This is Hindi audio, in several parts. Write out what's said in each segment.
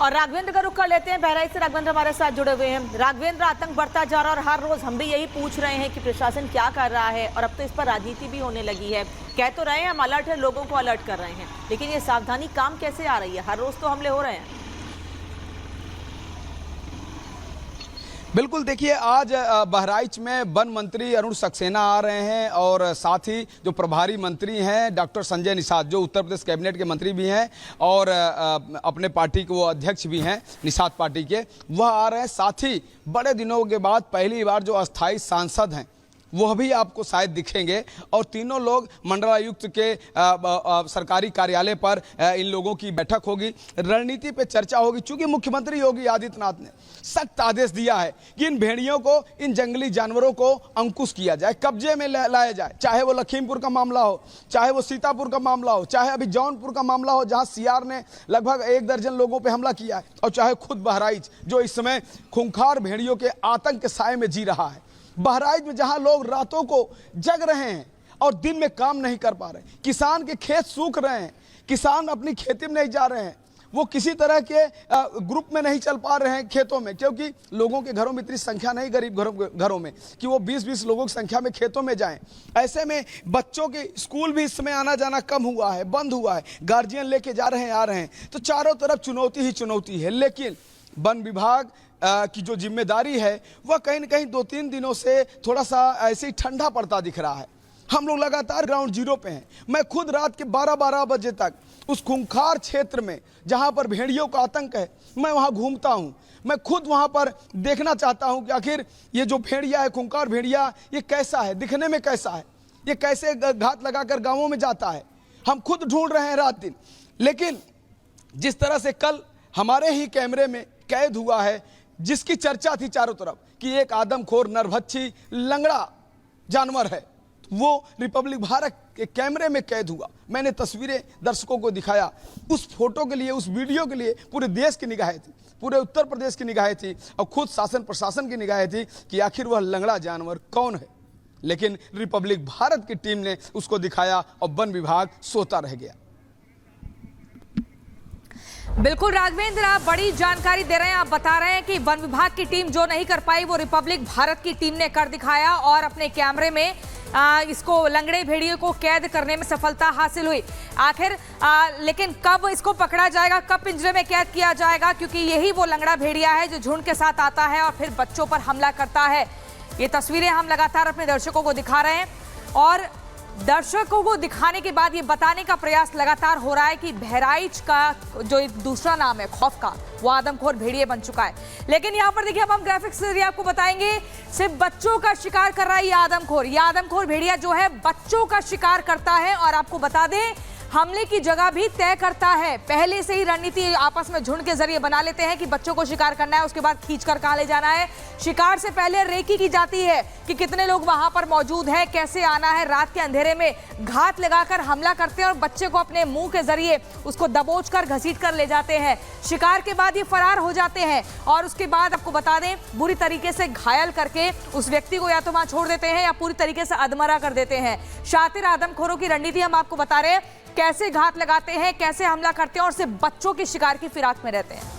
और राघवेंद्र का रुख कर लेते हैं बहराइच से। राघवेंद्र हमारे साथ जुड़े हुए हैं। राघवेंद्र, आतंक बढ़ता जा रहा है और हर रोज हम भी यही पूछ रहे हैं कि प्रशासन क्या कर रहा है, और अब तो इस पर राजनीति भी होने लगी है। कह तो रहे हैं हम अलर्ट है, लोगों को अलर्ट कर रहे हैं, लेकिन ये सावधानी काम कैसे आ रही है? हर रोज तो हमले हो रहे हैं। बिल्कुल, देखिए आज बहराइच में वन मंत्री अरुण सक्सेना आ रहे हैं और साथ ही जो प्रभारी मंत्री हैं डॉक्टर संजय निषाद, जो उत्तर प्रदेश कैबिनेट के मंत्री भी हैं और अपने पार्टी के वो अध्यक्ष भी हैं निषाद पार्टी के, वह आ रहे हैं। साथ ही बड़े दिनों के बाद पहली बार जो अस्थाई सांसद हैं वह भी आपको शायद दिखेंगे, और तीनों लोग मंडलायुक्त के सरकारी कार्यालय पर इन लोगों की बैठक होगी, रणनीति पे चर्चा होगी। चूंकि मुख्यमंत्री योगी आदित्यनाथ ने सख्त आदेश दिया है कि इन भेड़ियों को, इन जंगली जानवरों को अंकुश किया जाए, कब्जे में लाया जाए, चाहे वो लखीमपुर का मामला हो, चाहे वो सीतापुर का मामला हो, चाहे अभी जौनपुर का मामला हो जहां सीआर ने लगभग 1 दर्जन लोगों पर हमला किया है, और चाहे खुद बहराइच जो इस समय खूंखार भेड़ियों के आतंक के साए में जी रहा है। बहराइच में जहां लोग रातों को जग रहे हैं और दिन में काम नहीं कर पा रहे, किसान के खेत सूख रहे हैं, किसान अपनी खेती में नहीं जा रहे हैं, वो किसी तरह के ग्रुप में नहीं चल पा रहे हैं खेतों में, क्योंकि लोगों के घरों में इतनी संख्या नहीं, गरीब घरों में, कि वो 20-20 लोगों की संख्या में खेतों में जाएं। ऐसे में बच्चों के स्कूल भी इस समय आना जाना कम हुआ है, बंद हुआ है, गार्जियन लेके जा रहे हैं, आ रहे हैं, तो चारों तरफ चुनौती ही चुनौती है। लेकिन वन विभाग की जो जिम्मेदारी है वह कहीं न कहीं 2-3 दिनों से थोड़ा सा ऐसे ही ठंडा पड़ता दिख रहा है। हम लोग लगातार ग्राउंड जीरो पे हैं। मैं खुद रात के 12-12 बजे तक उस खूंखार क्षेत्र में जहां पर भेड़ियों का आतंक है, मैं वहां घूमता हूं। मैं खुद वहां पर देखना चाहता हूं कि आखिर ये जो भेड़िया है, खूंखार भेड़िया, ये कैसा है, दिखने में कैसा है, ये कैसे घात लगाकर गाँवों में जाता है। हम खुद ढूंढ रहे हैं रात दिन। लेकिन जिस तरह से कल हमारे ही कैमरे में कैद हुआ है, जिसकी चर्चा थी चारों तरफ कि एक आदमखोर नरभक्षी लंगड़ा जानवर है, वो रिपब्लिक भारत के कैमरे में कैद हुआ। मैंने तस्वीरें दर्शकों को दिखाया। उस फोटो के लिए, उस वीडियो के लिए पूरे देश की निगाहें थी, पूरे उत्तर प्रदेश की निगाहें थी, और खुद शासन प्रशासन की निगाहें थी कि आखिर वह लंगड़ा जानवर कौन है। लेकिन रिपब्लिक भारत की टीम ने उसको दिखाया और वन विभाग सोता रह गया। बिल्कुल राघवेंद्र, आप बड़ी जानकारी दे रहे हैं। आप बता रहे हैं कि वन विभाग की टीम जो नहीं कर पाई वो रिपब्लिक भारत की टीम ने कर दिखाया, और अपने कैमरे में इसको लंगड़े भेड़िए को कैद करने में सफलता हासिल हुई। आखिर लेकिन कब इसको पकड़ा जाएगा, कब पिंजरे में कैद किया जाएगा? क्योंकि यही वो लंगड़ा भेड़िया है जो झुंड के साथ आता है और फिर बच्चों पर हमला करता है। ये तस्वीरें हम लगातार अपने दर्शकों को दिखा रहे हैं, और दर्शकों को दिखाने के बाद ये बताने का प्रयास लगातार हो रहा है कि बहराइच का जो एक दूसरा नाम है खौफ का, वो आदमखोर भेड़िए बन चुका है। लेकिन यहाँ पर देखिए, अब हम ग्राफिक्स से आपको बताएंगे, सिर्फ बच्चों का शिकार कर रहा है ये आदमखोर भेड़िया जो है बच्चों का शिकार करता है। और आपको बता दें, हमले की जगह भी तय करता है। पहले से ही रणनीति आपस में झुंड के जरिए बना लेते हैं कि बच्चों को शिकार करना है, उसके बाद खींचकर कहां ले जाना है। शिकार से पहले रेकी की जाती है कि कितने लोग वहां पर मौजूद हैं, कैसे आना है। रात के अंधेरे में घात लगाकर हमला करते हैं और बच्चे को अपने मुंह के जरिए उसको दबोचकर घसीट कर ले जाते हैं। शिकार के बाद ये फरार हो जाते हैं, और उसके बाद आपको बता दें, बुरी तरीके से घायल करके उस व्यक्ति को या तो वहां छोड़ देते हैं या पूरी तरीके से अधमरा कर देते हैं। शातिर आदमखोरों की रणनीति हम आपको बता रहे हैं, कैसे घात लगाते हैं, कैसे हमला करते हैं, और सिर्फ बच्चों के शिकार की फिराक में रहते हैं।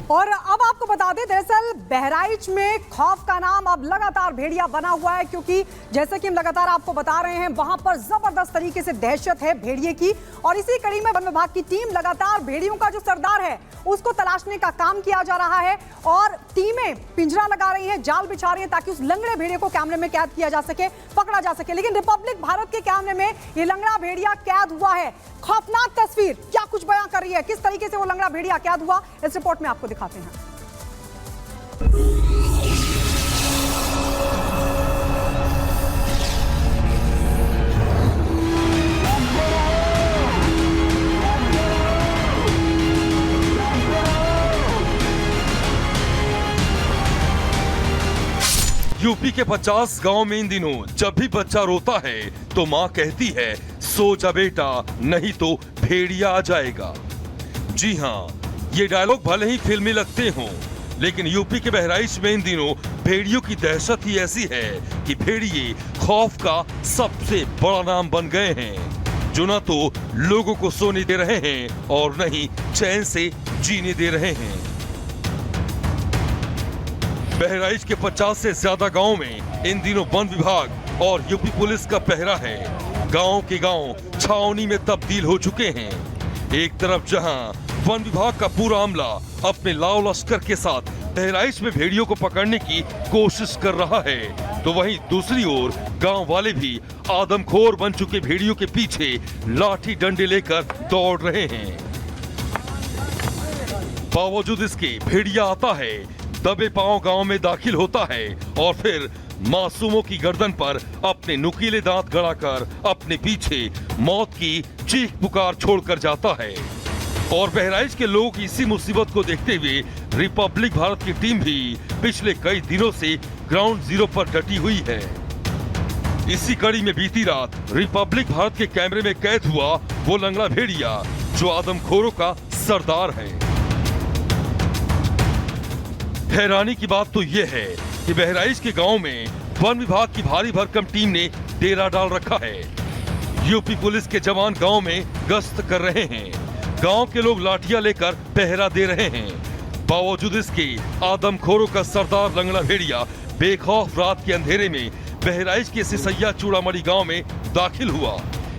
और अब आपको बता दें, दरअसल बहराइच में खौफ का नाम अब लगातार भेड़िया बना हुआ है, क्योंकि जैसे कि हम लगातार आपको बता रहे हैं, वहां पर जबरदस्त तरीके से दहशत है भेड़िए की। और इसी कड़ी में वन विभाग की टीम लगातार भेड़ियों का जो सरदार है उसको तलाशने का काम किया जा रहा है, और टीमें पिंजरा लगा रही हैं, जाल बिछा रही हैं, ताकि उस लंगड़े भेड़िए को कैमरे में कैद किया जा सके, पकड़ा जा सके। लेकिन रिपब्लिक भारत के कैमरे में ये लंगड़ा भेड़िया कैद हुआ है। खौफनाक तस्वीर क्या कुछ बयां कर रही है, किस तरीके से वो लंगड़ा भेड़िया कैद हुआ, इस रिपोर्ट में आपको दिखाते हैं। यूपी के 50 गांव में इन दिनों जब भी बच्चा रोता है तो मां कहती है, सो जा बेटा नहीं तो भेड़िया आ जाएगा। जी हां, ये डायलॉग भले ही फिल्मी लगते हों, लेकिन यूपी के बहराइच में इन दिनों भेड़ियों की दहशत ही ऐसी है कि भेड़िए खौफ का सबसे बड़ा नाम बन गए हैं। जो न तो लोगों को सोने दे रहे हैं और न ही चैन से जीने दे रहे हैं। बहराइच के 50 से ज्यादा गांव में इन दिनों वन विभाग और यूपी पुलिस का पहरा है। गांव के गांव छावनी में तब्दील हो चुके हैं। एक तरफ जहां वन विभाग का पूरा अमला अपने लाव लश्कर के साथ बहराइच में भेड़ियों को पकड़ने की कोशिश कर रहा है, तो वहीं दूसरी ओर गांव वाले भी आदमखोर बन चुके भेड़ियों के पीछे लाठी डंडे लेकर दौड़ रहे हैं। बावजूद इसके भेड़िया आता है, दबे पांव गांव में दाखिल होता है और फिर मासूमों की गर्दन पर अपने नुकीले दांत गड़ाकर अपने पीछे मौत की चीख पुकार छोड़कर जाता है। और बहराइच के लोग इसी मुसीबत को देखते हुए रिपब्लिक भारत की टीम भी पिछले कई दिनों से ग्राउंड जीरो पर डटी हुई है। इसी कड़ी में बीती रात रिपब्लिक भारत के कैमरे में कैद हुआ वो लंगड़ा भेड़िया जो आदमखोरों का सरदार है। हैरानी की बात तो ये है कि बहराइच के गांव में वन विभाग की भारी भरकम टीम ने डेरा डाल रखा है। यूपी पुलिस के जवान गांव में गश्त कर रहे हैं। गांव के लोग लाठियां लेकर पहरा दे रहे हैं। बावजूद इसके आदमखोरों का सरदार लंगड़ा भेड़िया बेखौफ रात के अंधेरे में बहराइच के सिसैया चूड़ामणि गांव में दाखिल हुआ।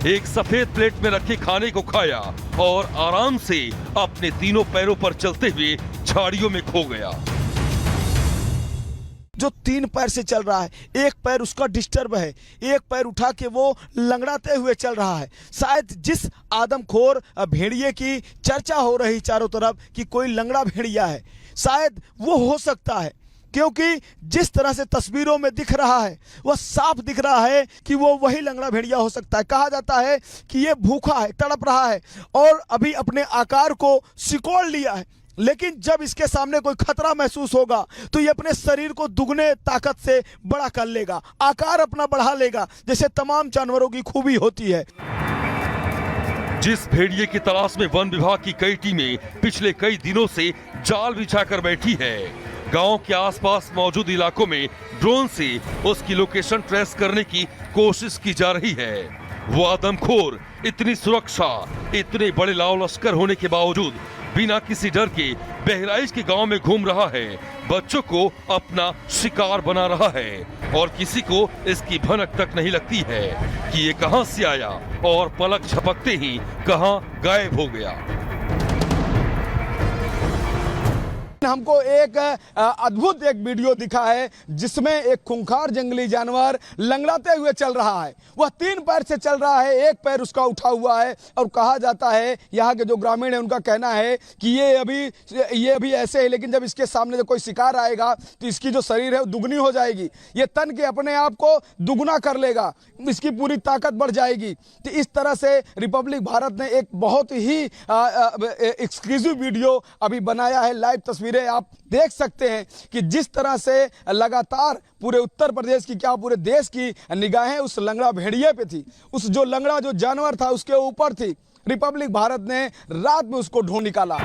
एक सफेद प्लेट में रखे खाने को खाया और आराम से अपने तीनों पैरों पर चलते हुए झाड़ियों में खो गया। जो 3 पैर से चल रहा है, एक पैर उसका डिस्टर्ब है, एक पैर उठा के वो लंगड़ाते हुए चल रहा है। शायद जिस आदमखोर भेड़िए की चर्चा हो रही चारों तरफ कि कोई लंगड़ा भेड़िया है, शायद वो हो सकता है, क्योंकि जिस तरह से तस्वीरों में दिख रहा है वह साफ दिख रहा है कि वो वही लंगड़ा भेड़िया हो सकता है। कहा जाता है कि ये भूखा है, तड़प रहा है और अभी अपने आकार को सिकोड़ लिया है, लेकिन जब इसके सामने कोई खतरा महसूस होगा तो ये अपने शरीर को दुगने ताकत से बड़ा कर लेगा, आकार अपना बढ़ा लेगा, जैसे तमाम जानवरों की खूबी होती है। जिस भेड़िए की तलाश में वन विभाग की कई टीमें पिछले कई दिनों से जाल बिछाकर बैठी है। गांव के आसपास मौजूद इलाकों में ड्रोन से उसकी लोकेशन ट्रेस करने की कोशिश की जा रही है। वो आदमखोर इतनी सुरक्षा, इतने बड़े लाव लश्कर होने के बावजूद बिना किसी डर के बहराइच के गांव में घूम रहा है, बच्चों को अपना शिकार बना रहा है और किसी को इसकी भनक तक नहीं लगती है कि ये कहां से आया और पलक झपकते ही कहां गायब हो गया। हमको एक अद्भुत एक वीडियो दिखा है जिसमें एक खूंखार जंगली जानवर लंगड़ाते हुए चल रहा है। वह 3 पैर से चल रहा है, एक पैर उसका उठा हुआ है और कहा जाता है, यहाँ के जो ग्रामीण है उनका कहना है कि ये अभी ऐसे है, लेकिन जब इसके सामने जो कोई शिकार आएगा तो इसकी जो शरीर है वो दुगनी हो जाएगी। ये तन के अपने आप को दुगना कर लेगा, इसकी पूरी ताकत बढ़ जाएगी। तो इस तरह से रिपब्लिक भारत ने एक बहुत ही एक्सक्लूसिव वीडियो अभी बनाया है। लाइव तस्वीरें आप देख सकते हैं कि जिस तरह से लगातार पूरे उत्तर प्रदेश की क्या पूरे देश की निगाहें उस लंगड़ा भेड़िए पे थी। उस जो लंगड़ा जो जानवर था उसके ऊपर थी। रिपब्लिक भारत ने रात में उसको ढूंढ निकाला।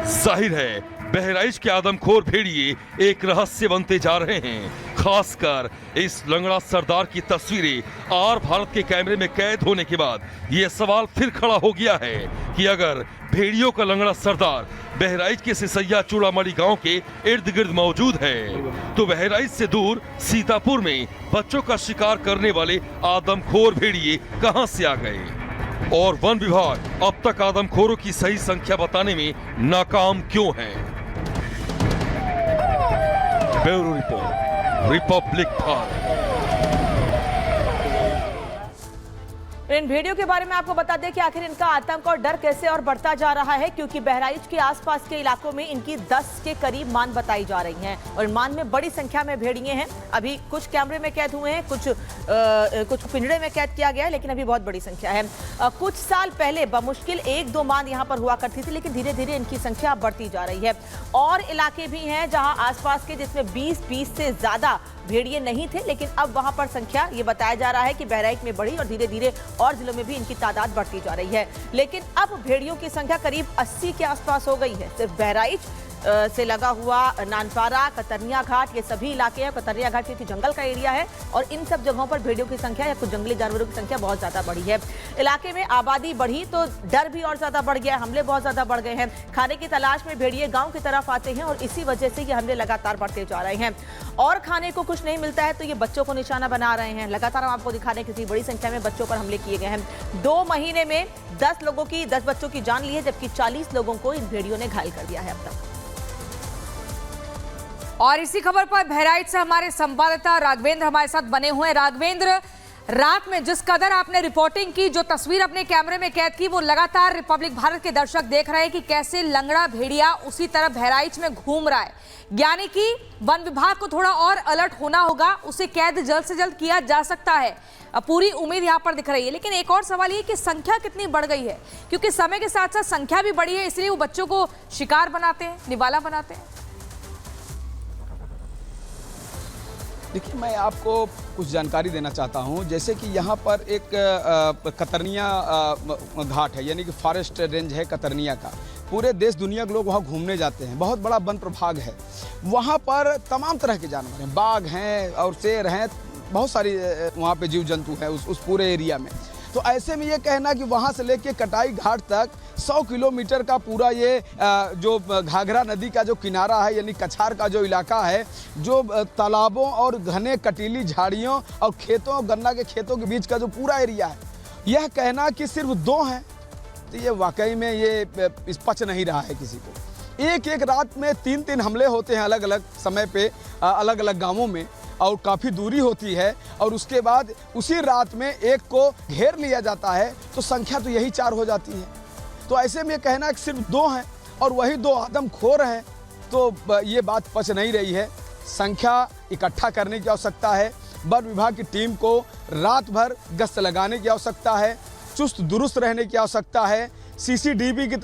जाहिर है बहराइच के आदमखोर भेड़िए एक रहस्य बनते जा रहे हैं। खासकर इस लंगड़ा सरदार की तस्वीरें आर भारत के कैमरे में कैद होने के बाद ये सवाल फिर खड़ा हो गया है कि अगर भेड़ियों का लंगड़ा सरदार बहराइच के सिसैया चूड़ामणि गांव के इर्द गिर्द मौजूद है तो बहराइच से दूर सीतापुर में बच्चों का शिकार करने वाले आदमखोर भेड़िए कहां से आ गए और वन विभाग अब तक आदमखोरों की सही संख्या बताने में नाकाम क्यों है। Bureau report, Republic Bharat. इन भेड़ियों के बारे में आपको बता दें कि आखिर इनका आतंक और डर कैसे और बढ़ता जा रहा है, क्योंकि बहराइच के आसपास के इलाकों में इनकी 10 के करीब मान बताई जा रही हैं और मान में बड़ी संख्या में भेड़िए हैं। अभी कुछ कैमरे में कैद हुए हैं, कुछ पिंजड़े में कैद किया गया है, लेकिन अभी बहुत बड़ी संख्या है। कुछ साल पहले बमुश्किल 1-2 मान यहाँ पर हुआ करती थी, लेकिन धीरे धीरे इनकी संख्या बढ़ती जा रही है। और इलाके भी हैं जहाँ आसपास के जिसमें 20 से ज्यादा भेड़िए नहीं थे, लेकिन अब वहां पर संख्या ये बताया जा रहा है कि बहराइच में बढ़ी और धीरे धीरे और जिलों में भी इनकी तादाद बढ़ती जा रही है। लेकिन अब भेड़ियों की संख्या करीब 80 के आसपास हो गई है। सिर्फ बहराइच से लगा हुआ नानपारा, कतरनिया घाट, ये सभी इलाके हैं। कतरनिया घाट क्योंकि जंगल का एरिया है और इन सब जगहों पर भेड़ियों की संख्या या कुछ जंगली जानवरों की संख्या बहुत ज्यादा बढ़ी है। इलाके में आबादी बढ़ी तो डर भी और ज्यादा बढ़ गया, हमले बहुत ज्यादा बढ़ गए हैं। खाने की तलाश में भेड़िए गांव की तरफ आते हैं और इसी वजह से ये हमले लगातार बढ़ते जा रहे हैं। और खाने को कुछ नहीं मिलता है तो ये बच्चों को निशाना बना रहे हैं। लगातार हम आपको दिखा रहे हैं कितनी बड़ी संख्या में बच्चों पर हमले किए गए हैं। 2 महीने में 10 बच्चों की जान ली है, जबकि 40 लोगों को इन भेड़ियों ने घायल कर दिया है अब तक। और इसी खबर पर बहराइच से हमारे संवाददाता राघवेंद्र हमारे साथ बने हुए हैं। राघवेंद्र, रात में जिस कदर आपने रिपोर्टिंग की, जो तस्वीर अपने कैमरे में कैद की, वो लगातार रिपब्लिक भारत के दर्शक देख रहे हैं कि कैसे लंगड़ा भेड़िया उसी तरह बहराइच में घूम रहा है। यानी कि वन विभाग को थोड़ा और अलर्ट होना होगा, उसे कैद जल्द से जल्द किया जा सकता है। पूरी उम्मीद यहाँ पर दिख रही है। लेकिन एक और सवाल ये कि संख्या कितनी बढ़ गई है, क्योंकि समय के साथ साथ संख्या भी बढ़ी है, इसलिए वो बच्चों को शिकार बनाते हैं, निवाला बनाते हैं। देखिए, मैं आपको कुछ जानकारी देना चाहता हूं। जैसे कि यहाँ पर एक कतरनिया घाट है, यानी कि फॉरेस्ट रेंज है कतरनिया का। पूरे देश दुनिया के लोग वहाँ घूमने जाते हैं। बहुत बड़ा वन प्रभाग है। वहाँ पर तमाम तरह के जानवर हैं, बाघ हैं और शेर हैं, बहुत सारी वहाँ पे जीव जंतु हैं उस पूरे एरिया में। तो ऐसे में ये कहना कि वहाँ से लेके कटाई घाट तक 100 किलोमीटर का पूरा ये जो घाघरा नदी का जो किनारा है, यानी कछार का जो इलाका है, जो तालाबों और घने कटीली झाड़ियों और खेतों, गन्ना के खेतों के बीच का जो पूरा एरिया है, यह कहना कि सिर्फ 2 हैं, तो ये वाकई में ये पच नहीं रहा है किसी को। एक एक रात में 3-3 हमले होते हैं अलग अलग समय पे, अलग अलग गाँवों में, और काफ़ी दूरी होती है, और उसके बाद उसी रात में एक को घेर लिया जाता है, तो संख्या तो यही 4 हो जाती है। तो ऐसे में कहना कि सिर्फ 2 हैं और वही 2 आदमखोर हैं, तो ये बात पच नहीं रही है। संख्या इकट्ठा करने की आवश्यकता है। वन विभाग की टीम को रात भर गश्त लगाने की आवश्यकता है, चुस्त दुरुस्त रहने की आवश्यकता है। CCTV की